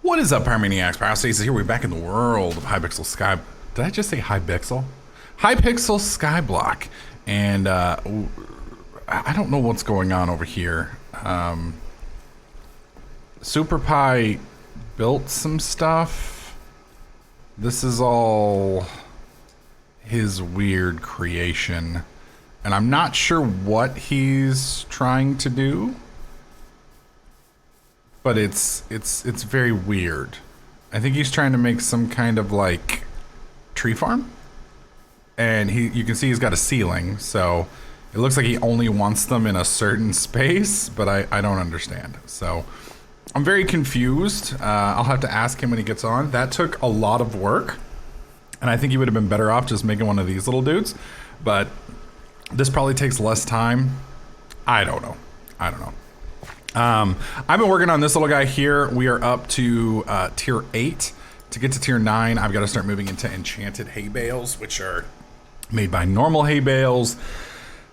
What is up, Pyromaniacs? Pyrostasis here. We're back in the world of Hypixel Sky. Did I just say Hypixel? Hypixel Skyblock. And I don't know what's going on over here. SuperPie built some stuff. This is all his weird creation. And I'm not sure what he's trying to do. But it's very weird. I think he's trying to make some kind of like tree farm, and you can see he's got a ceiling, so it looks like he only wants them in a certain space, but I don't understand. So I'm very confused. I'll have to ask him when he gets on. That took a lot of work, and I think he would have been better off just making one of these little dudes, but this probably takes less time. I don't know. I've been working on this little guy here. We are up to tier 8. To get to tier 9, I've got to start moving into enchanted hay bales, which are made by normal hay bales.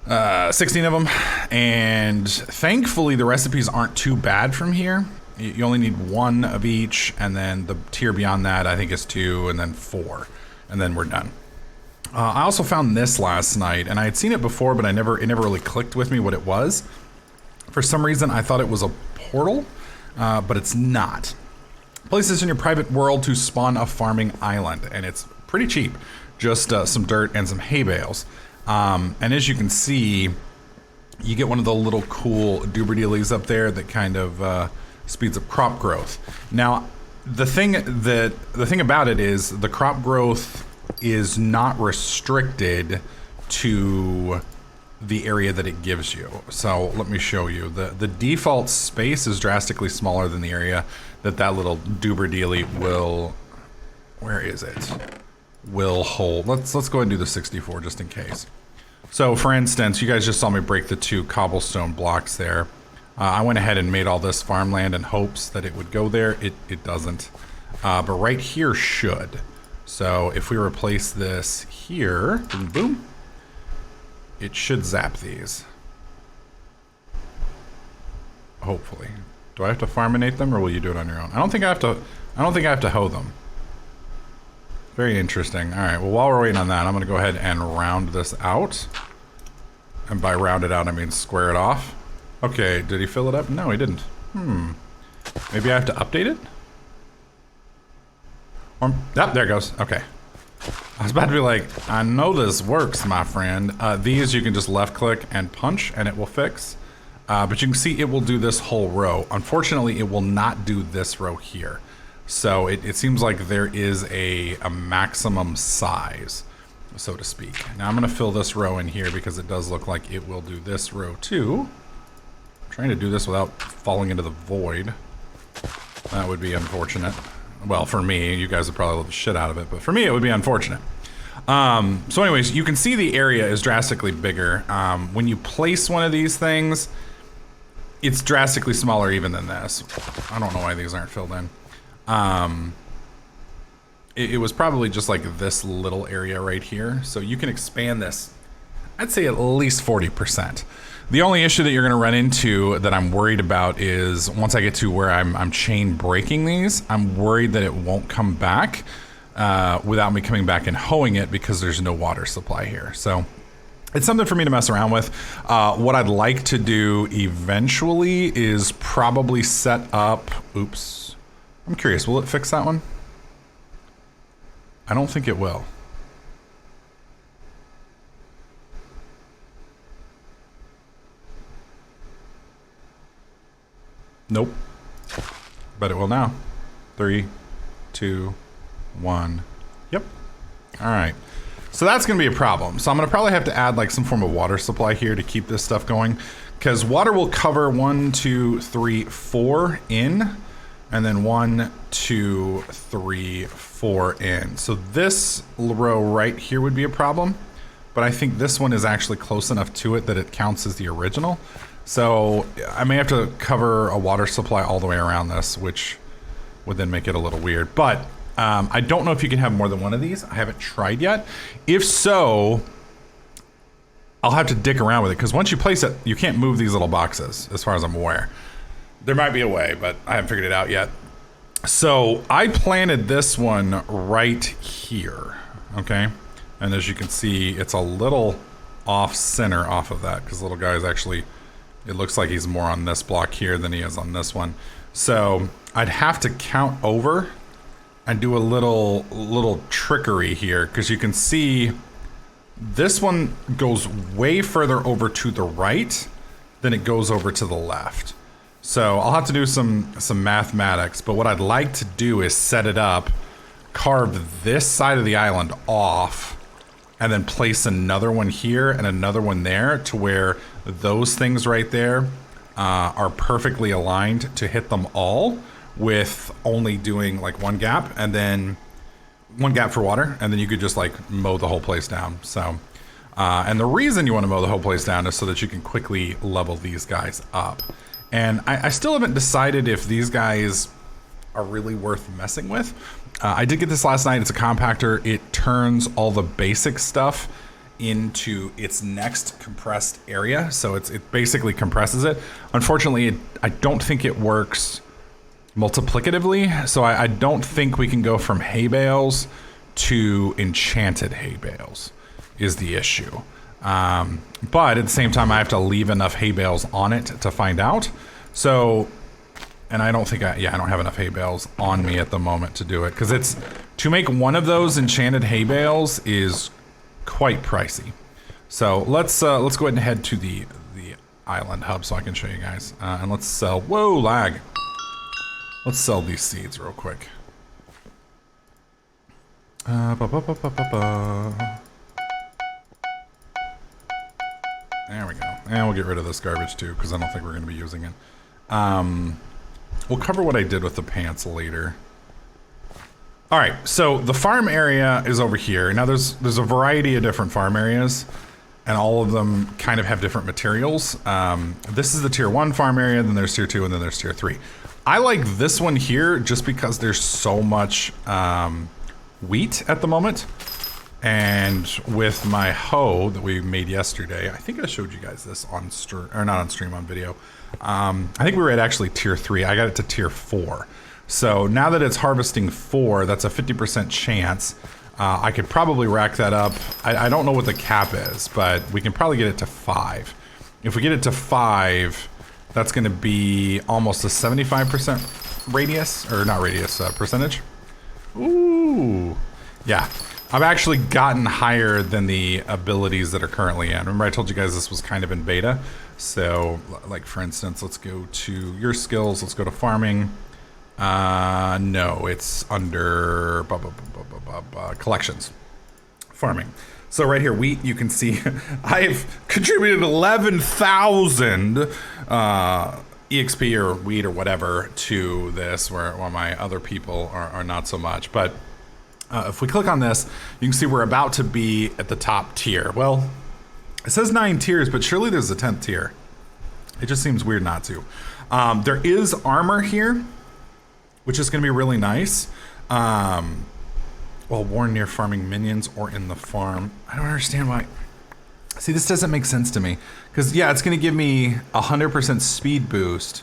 16 of them. And thankfully, the recipes aren't too bad from here. You only need 1 of each, and then the tier beyond that, I think, is 2, and then 4. And then we're done. I also found this last night, and I had seen it before, but it never really clicked with me what it was. For some reason, I thought it was a portal, but it's not. Place this in your private world to spawn a farming island, and it's pretty cheap. Just some dirt and some hay bales. And as you can see, you get one of the little cool doober-dealies up there that kind of speeds up crop growth. Now, the thing about it is the crop growth is not restricted to the area that it gives you. So let me show you. The default space is drastically smaller than the area that little doober-dealy will, where is it? Will hold. Let's go ahead and do the 64 just in case. So for instance, you guys just saw me break the 2 cobblestone blocks there. I went ahead and made all this farmland in hopes that it would go there. It doesn't. But right here should. So if we replace this here, boom, boom, it should zap these. Hopefully. Do I have to farminate them, or will you do it on your own? I don't think I have to hoe them. Very interesting. All right, well, while we're waiting on that, I'm gonna go ahead and round this out. And by round it out, I mean square it off. Okay, did he fill it up? No, he didn't. Maybe I have to update it? Or, there it goes, okay. I was about to be like, I know this works, my friend. These you can just left click and punch and it will fix. But you can see it will do this whole row. Unfortunately, it will not do this row here. So it seems like there is a maximum size, so to speak. Now I'm gonna fill this row in here because it does look like it will do this row too. I'm trying to do this without falling into the void. That would be unfortunate. Well, for me, you guys would probably love the shit out of it, but for me, it would be unfortunate. So anyways, you can see the area is drastically bigger. When you place one of these things, it's drastically smaller even than this. I don't know why these aren't filled in. It was probably just like this little area right here. So you can expand this, I'd say at least 40%. The only issue that you're gonna run into that I'm worried about is once I get to where I'm chain breaking these, I'm worried that it won't come back without me coming back and hoeing it because there's no water supply here. So it's something for me to mess around with. What I'd like to do eventually is probably set up, oops. I'm curious, will it fix that one? I don't think it will. Nope. But it will now. 3, 2, 1. Yep. All right. So that's going to be a problem. So I'm going to probably have to add like some form of water supply here to keep this stuff going, because water will cover 1, 2, 3, 4 in, and then 1, 2, 3, 4 in. So this row right here would be a problem, but I think this one is actually close enough to it that it counts as the original. So I may have to cover a water supply all the way around this, which would then make it a little weird. But I don't know if you can have more than one of these. I haven't tried yet. If so, I'll have to dick around with it, because once you place it, you can't move these little boxes, as far as I'm aware. There might be a way, but I haven't figured it out yet. So I planted this one right here, okay? And as you can see, it's a little off center off of that because little guy is actually, it looks like he's more on this block here than he is on this one. So I'd have to count over and do a little trickery here because you can see this one goes way further over to the right than it goes over to the left. So I'll have to do some mathematics, but what I'd like to do is set it up, carve this side of the island off, and then place another one here and another one there to where those things right there are perfectly aligned to hit them all with only doing like one gap and then one gap for water, and then you could just like mow the whole place down. So, and the reason you want to mow the whole place down is so that you can quickly level these guys up. And I still haven't decided if these guys are really worth messing with. I did get this last night. It's a compactor. It turns all the basic stuff into its next compressed area. So it basically compresses it. Unfortunately, I don't think it works multiplicatively. So I don't think we can go from hay bales to enchanted hay bales is the issue. But at the same time, I have to leave enough hay bales on it to find out. So, and I don't think I don't have enough hay bales on me at the moment to do it because it's to make one of those enchanted hay bales is quite pricey. So let's go ahead and head to the island hub so I can show you guys. And let's sell. Whoa, lag. Let's sell these seeds real quick. There we go. And we'll get rid of this garbage too, because I don't think we're going to be using it. We'll cover what I did with the pants later. All right, so the farm area is over here. Now there's a variety of different farm areas, and all of them kind of have different materials. This is the tier 1 farm area, then there's tier 2, and then there's tier 3. I like this one here just because there's so much wheat at the moment. And with my hoe that we made yesterday, I think I showed you guys this on stream, or not on stream, on video. I think we were at actually tier 3. I got it to tier 4. So now that it's harvesting 4, that's a 50% chance. I could probably rack that up. I don't know what the cap is, but we can probably get it to 5. If we get it to 5, that's going to be almost a 75% radius, or not radius, percentage. Ooh, yeah. I've actually gotten higher than the abilities that are currently in. Remember I told you guys this was kind of in beta? So, like for instance, let's go to your skills. Let's go to farming. No, it's under collections. Farming. So right here, wheat, you can see I've contributed 11,000 EXP or wheat or whatever to this, where my other people are not so much. But if we click on this, you can see we're about to be at the top tier. Well, it says 9 tiers, but surely there's a 10th tier. It just seems weird not to. There is armor here, which is going to be really nice. Well, worn near farming minions or in the farm. I don't understand why. See, this doesn't make sense to me. Because, yeah, it's going to give me 100% speed boost,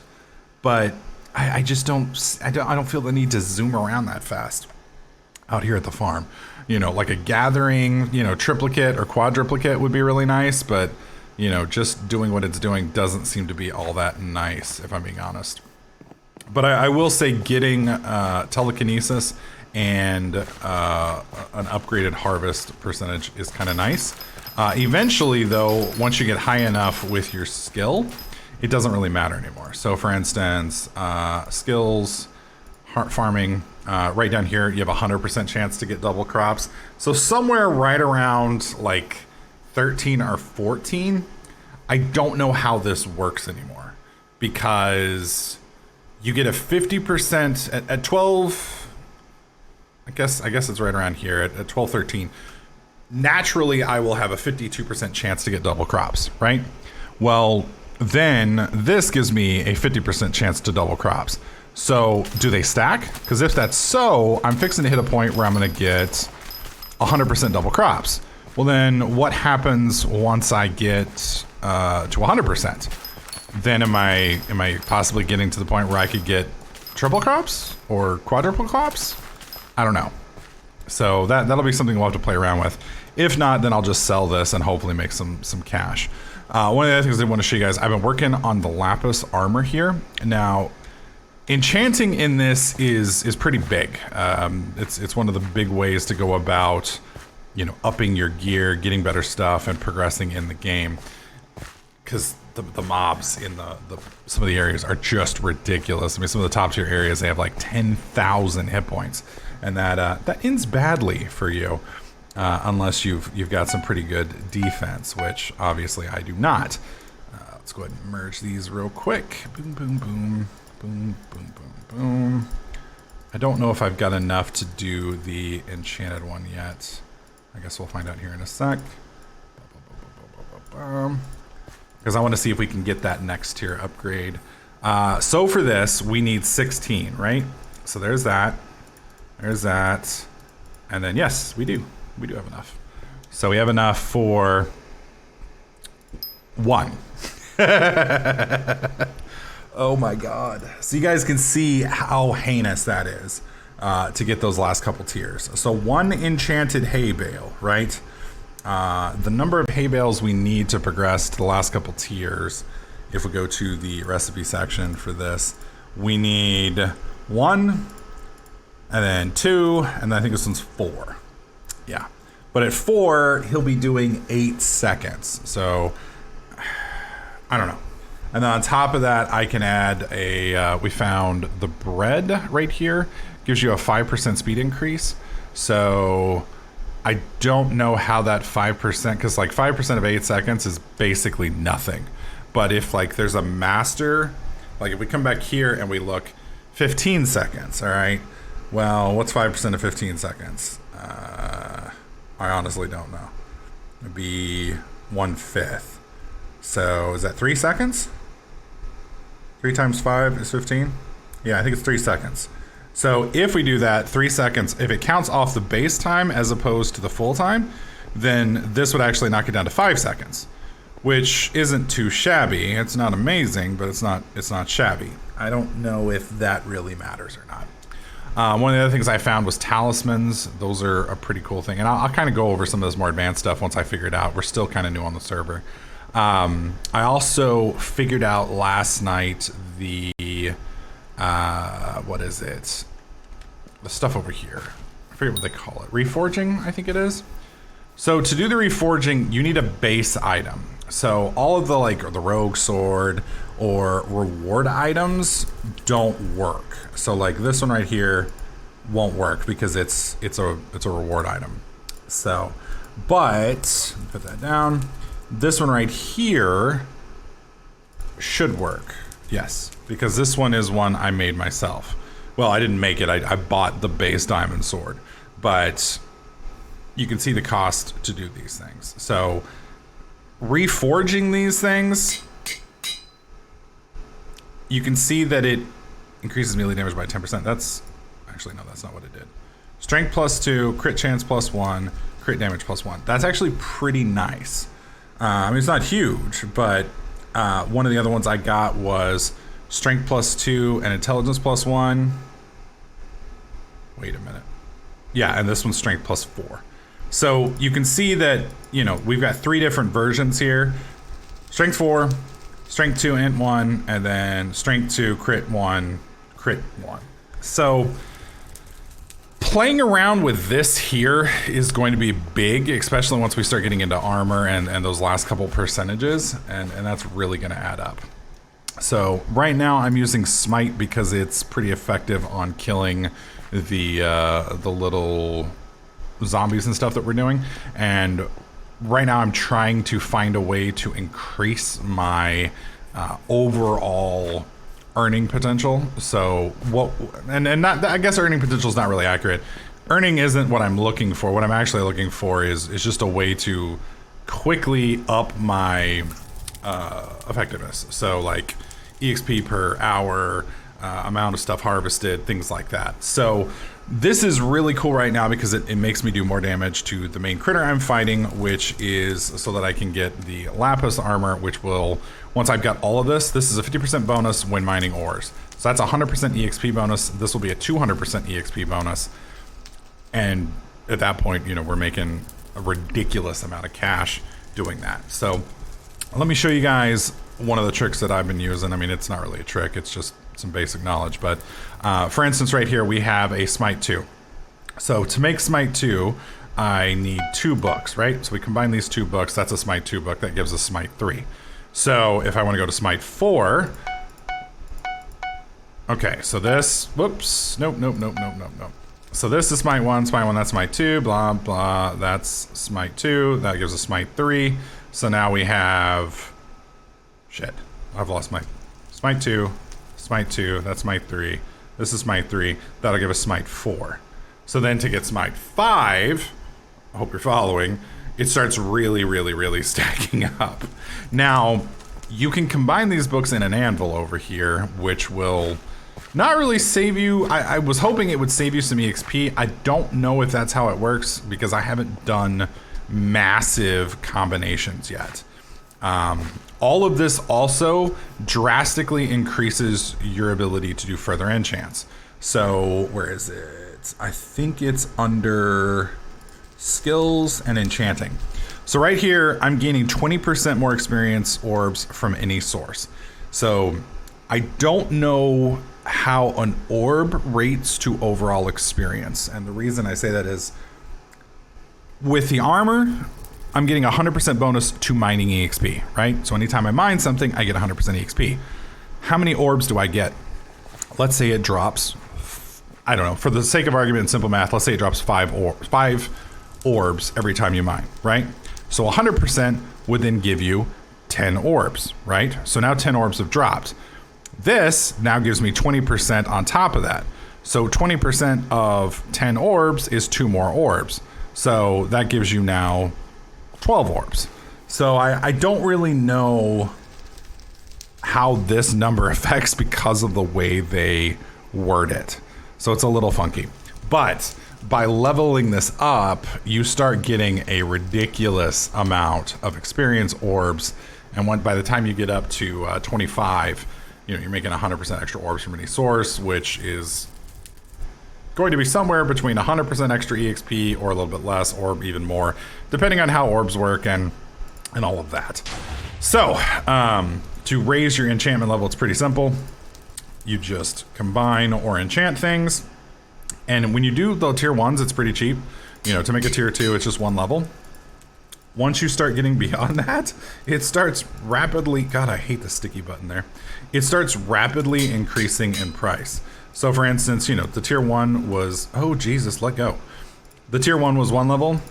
but I just don't feel the need to zoom around that fast out here at the farm. You know, like a gathering, you know, triplicate or quadruplicate would be really nice, but, you know, just doing what it's doing doesn't seem to be all that nice, if I'm being honest. But I will say getting telekinesis and an upgraded harvest percentage is kind of nice. Eventually, though, once you get high enough with your skill, it doesn't really matter anymore. So, for instance, skills, farming, right down here, you have a 100% chance to get double crops. So somewhere right around like 13 or 14, I don't know how this works anymore, because you get a 50% at 12. I guess it's right around here at 12, 13. Naturally, I will have a 52% chance to get double crops, right? Well, then this gives me a 50% chance to double crops. So do they stack? Because if that's so, I'm fixing to hit a point where I'm going to get 100% double crops. Well, then what happens once I get to 100%? Then am I possibly getting to the point where I could get triple crops or quadruple crops. I don't know. So that'll be something we'll have to play around with. If not, then I'll just sell this and hopefully make some cash. One of the other things I want to show you guys, I've been working on the lapis armor here. Now, enchanting in this is pretty big. It's one of the big ways to go about, you know, upping your gear, getting better stuff, and progressing in the game. Because the mobs in some of the areas are just ridiculous. I mean, some of the top tier areas, they have like 10,000 hit points, and that ends badly for you unless you've got some pretty good defense, which obviously I do not. Let's go ahead and merge these real quick. Boom, boom, boom, boom, boom, boom, boom. I don't know if I've got enough to do the enchanted one yet. I guess we'll find out here in a sec. Because I want to see if we can get that next tier upgrade. So for this, we need 16, right? So there's that. There's that. And then, yes, we do. We do have enough. So we have enough for 1. Oh my god. So you guys can see how heinous that is to get those last couple tiers. So 1 enchanted hay bale, right? The number of hay bales we need to progress to the last couple tiers, if we go to the recipe section for this, we need 1, and then 2, and then I think this one's 4. Yeah. But at 4, he'll be doing 8 seconds. So, I don't know. And then on top of that, I can add we found the bread right here. Gives you a 5% speed increase. So I don't know how that 5%, because like 5% of 8 seconds is basically nothing. But if like there's a master, like if we come back here and we look 15 seconds, all right? Well, what's 5% of 15 seconds? I honestly don't know. It'd be 1/5. So is that 3 seconds? 3 times 5 is 15? Yeah, I think it's 3 seconds. So if we do that, 3 seconds, if it counts off the base time as opposed to the full time, then this would actually knock it down to 5 seconds, which isn't too shabby. It's not amazing, but it's not shabby. I don't know if that really matters or not. One of the other things I found was talismans. Those are a pretty cool thing. And I'll kind of go over some of this more advanced stuff once I figure it out. We're still kind of new on the server. I also figured out last night the what is it? The stuff over here. I forget what they call it. Reforging, I think it is. So to do the reforging, you need a base item. So all of the the rogue sword or reward items don't work. So like this one right here won't work because it's a reward item. So, but put that down. This one right here should work. Yes, because this one is one I made myself. Well, I didn't make it. I bought the base diamond sword, but you can see the cost to do these things. So reforging these things, you can see that it increases melee damage by 10%. That's actually, no, that's not what it did. Strength +2, crit chance +1, crit damage +1. That's actually pretty nice. I mean, it's not huge, but one of the other ones I got was strength +2 and intelligence +1. Wait a minute. Yeah, and this one's strength +4. So you can see that, you know, we've got 3 different versions here. Strength 4, strength 2, int 1, and then strength 2, crit 1, crit 1. So playing around with this here is going to be big, especially once we start getting into armor and those last couple percentages, and that's really going to add up. So right now I'm using smite because it's pretty effective on killing the little zombies and stuff that we're doing, and right now I'm trying to find a way to increase my overall earning potential. So what, and not, I guess earning potential is not really accurate. Earning isn't what I'm looking for. What I'm actually looking for is just a way to quickly up my effectiveness. So like EXP per hour, amount of stuff harvested, things like that. So this is really cool right now because it makes me do more damage to the main critter I'm fighting, which is so that I can get the lapis armor, which will, once I've got all of this is a 50% bonus when mining ores. So that's a 100% EXP bonus. This will be a 200% EXP bonus. And at that point, you know, we're making a ridiculous amount of cash doing that. So let me show you guys one of the tricks that I've been using. I mean, it's not really a trick, it's just some basic knowledge. But for instance, right here, we have a Smite 2. So to make Smite 2, I need 2 books, right? So we combine these 2 books, that's a Smite 2 book, that gives us Smite 3. So if I want to go to Smite 4, okay, so this, whoops, nope. So this is Smite 1, that's Smite 2, blah, blah, that's Smite 2, that gives us Smite 3. So now we have, shit, I've lost my, Smite 2, that's Smite 3, this is Smite 3, that'll give us Smite 4. So then to get Smite 5, I hope you're following, it starts really stacking up. Now, you can combine these books in an anvil over here, which will not really save you. I was hoping it would save you some EXP. I don't know if that's how it works because I haven't done massive combinations yet. All of this also drastically increases your ability to do further enchants. So where is it? I think it's under skills and enchanting. So right here, I'm gaining 20% more experience orbs from any source. So I don't know how an orb rates to overall experience. And the reason I say that is with the armor, I'm getting 100% bonus to mining EXP, right? So anytime I mine something, I get 100% EXP. How many orbs do I get? Let's say it drops, I don't know, for the sake of argument and simple math, let's say it drops 5 orbs every time you mine, right? So 100% would then give you 10 orbs, right? So now 10 orbs have dropped. This now gives me 20% on top of that. So 20% of 10 orbs is 2 more orbs. So that gives you now 12 orbs. So I don't really know how this number affects because of the way they word it. So it's a little funky. But by leveling this up, you start getting a ridiculous amount of experience orbs. And by the time you get up to 25, you know, you're making 100% extra orbs from any source, which is going to be somewhere between 100% extra EXP or a little bit less or even more, depending on how orbs work and all of that. So to raise your enchantment level, it's pretty simple. You just combine or enchant things. And when you do the tier 1s, it's pretty cheap. You know, to make a tier 2, it's just 1 level. Once you start getting beyond that, it starts rapidly, God, I hate the sticky button there. It starts rapidly increasing in price. So for instance, you know, the tier 1 was, oh Jesus, let go. The tier 1 was 1 level.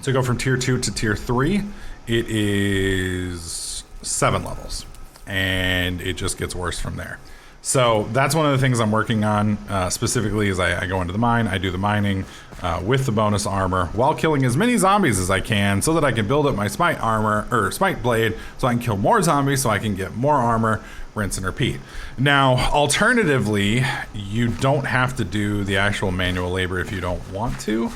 To go from tier 2 to tier 3, it is 7 levels. And it just gets worse from there. So that's one of the things I'm working on specifically as I go into the mine. I do the mining with the bonus armor while killing as many zombies as I can so that I can build up my smite armor or smite blade so I can kill more zombies so I can get more armor, rinse and repeat. Now, alternatively, you don't have to do the actual manual labor if you don't want to,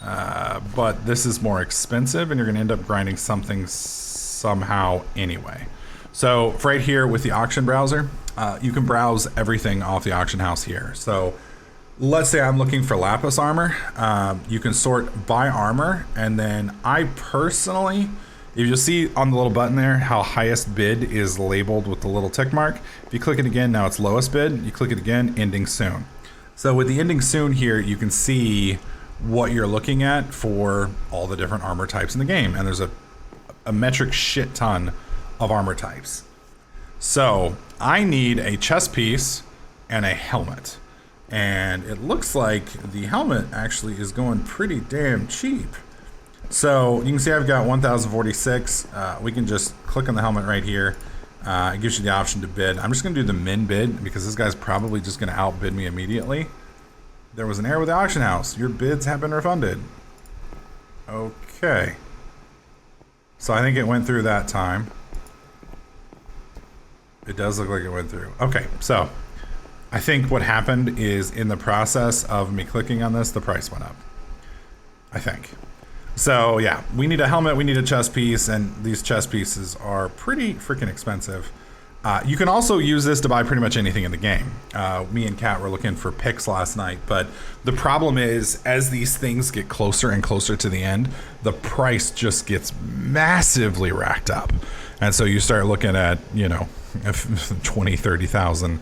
but this is more expensive and you're going to end up grinding something somehow anyway. So right here with the auction browser, you can browse everything off the auction house here. So let's say I'm looking for lapis armor. You can sort by armor. And then I personally, if you see on the little button there, how highest bid is labeled with the little tick mark. If you click it again, now it's lowest bid. You click it again, ending soon. So with the ending soon here, you can see what you're looking at for all the different armor types in the game. And there's a metric shit ton of armor types. So I need a chest piece and a helmet. And it looks like the helmet actually is going pretty damn cheap. So you can see I've got 1,046. We can just click on the helmet right here. It gives you the option to bid. I'm just gonna do the min bid because this guy's probably just gonna outbid me immediately. There was an error with the auction house. Your bids have been refunded. Okay. So I think it went through that time. It does look like it went through. Okay, so I think what happened is in the process of me clicking on this, the price went up. I think. So yeah, we need a helmet, we need a chest piece, and these chest pieces are pretty freaking expensive. You can also use this to buy pretty much anything in the game. Me and Kat were looking for picks last night, but the problem is as these things get closer and closer to the end, the price just gets massively racked up. And so you start looking at, you know, 20, 30,000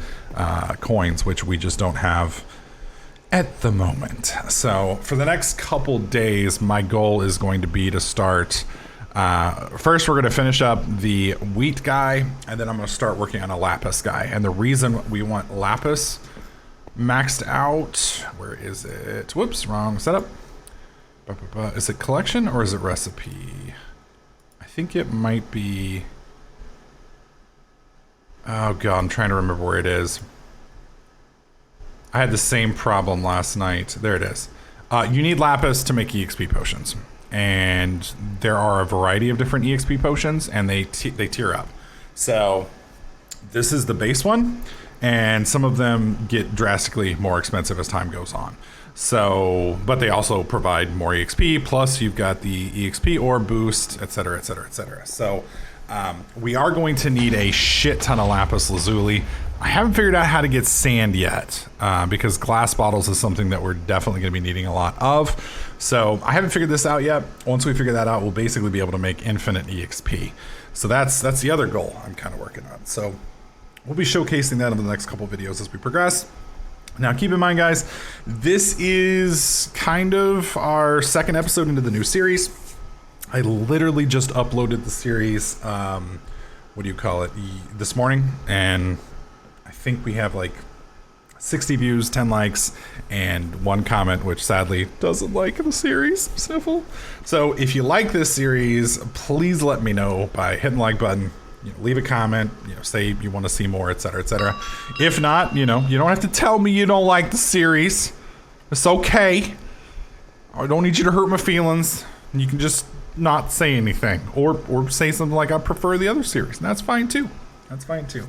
coins, which we just don't have at the moment. So for the next couple days, my goal is going to be to start. First, we're going to finish up the wheat guy, and then I'm going to start working on a lapis guy. And the reason we want lapis maxed out, where is it? Whoops, wrong setup. Is it collection or is it recipe? I think it might be. Oh god, I'm trying to remember where it is. I had the same problem last night. There it is. You need lapis to make EXP potions. And there are a variety of different EXP potions, and they tier up. So this is the base one, and some of them get drastically more expensive as time goes on. So, but they also provide more EXP, plus you've got the EXP ore boost, etc., etc., etc. So we are going to need a shit ton of lapis lazuli. I haven't figured out how to get sand yet, because glass bottles is something that we're definitely going to be needing a lot of. So I haven't figured this out yet. Once we figure that out, we'll basically be able to make infinite EXP. So that's the other goal I'm kind of working on. So we'll be showcasing that in the next couple videos as we progress. Now keep in mind, guys, this is kind of our second episode into the new series. I literally just uploaded the series, what do you call it, this morning, and I think we have like 60 views, 10 likes, and 1 comment, which sadly doesn't like the series, Sniffle. So if you like this series, please let me know by hitting the like button, you know, leave a comment, you know, say you want to see more, etc., etc. If not, you know, you don't have to tell me you don't like the series. It's okay. I don't need you to hurt my feelings. You can just not say anything, or say something like I prefer the other series, and that's fine too. That's fine too.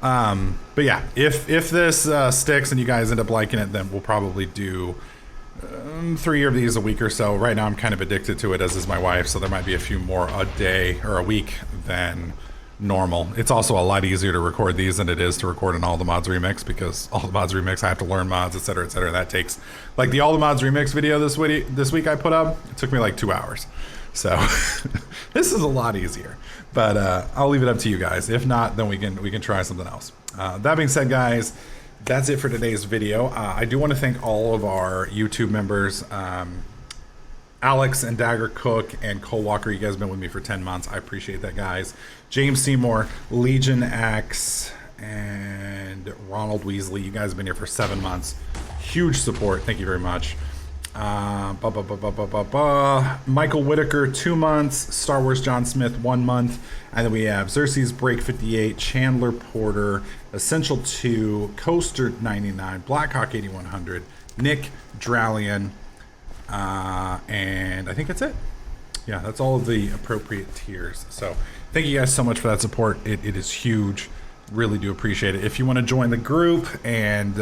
But yeah, if this sticks and you guys end up liking it, then we'll probably do 3 of these a week or so. Right now I'm kind of addicted to it, as is my wife, so there might be a few more a day or a week than normal. It's also a lot easier to record these than it is to record an All the Mods remix, because All the Mods remix I have to learn mods, etc., etc. That takes, like the All the Mods remix video this week I put up, it took me like 2 hours. So this is a lot easier, but I'll leave it up to you guys. If not, then we can try something else. That being said, guys, that's it for today's video. I do want to thank all of our YouTube members, Alex and Dagger Cook and Cole Walker. You guys have been with me for 10 months. I appreciate that, guys. James Seymour, Legion X, and Ronald Weasley. You guys have been here for 7 months. Huge support. Thank you very much. Michael Whitaker, 2 months. Star Wars John Smith, 1 month. And then we have Xerxes Break 58, Chandler Porter, Essential 2, Coaster 99, Blackhawk 8100, Nick Drallian, and I think that's it. Yeah, that's all of the appropriate tiers. So thank you guys so much for that support. It is huge. Really do appreciate it. If you want to join the group and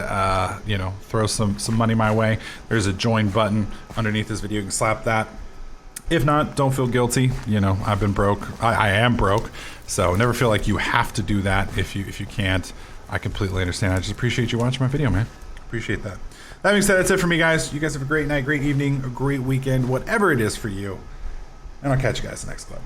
you know, throw some money my way, there's a join button underneath this video. You can slap that. If not, don't feel guilty. You know, I've been broke. I am broke, so never feel like you have to do that if you can't. I completely understand. I just appreciate you watching my video, man. Appreciate that. That being said, that's it for me, guys. You guys have a great night, great evening, a great weekend, whatever it is for you, and I'll catch you guys next clip.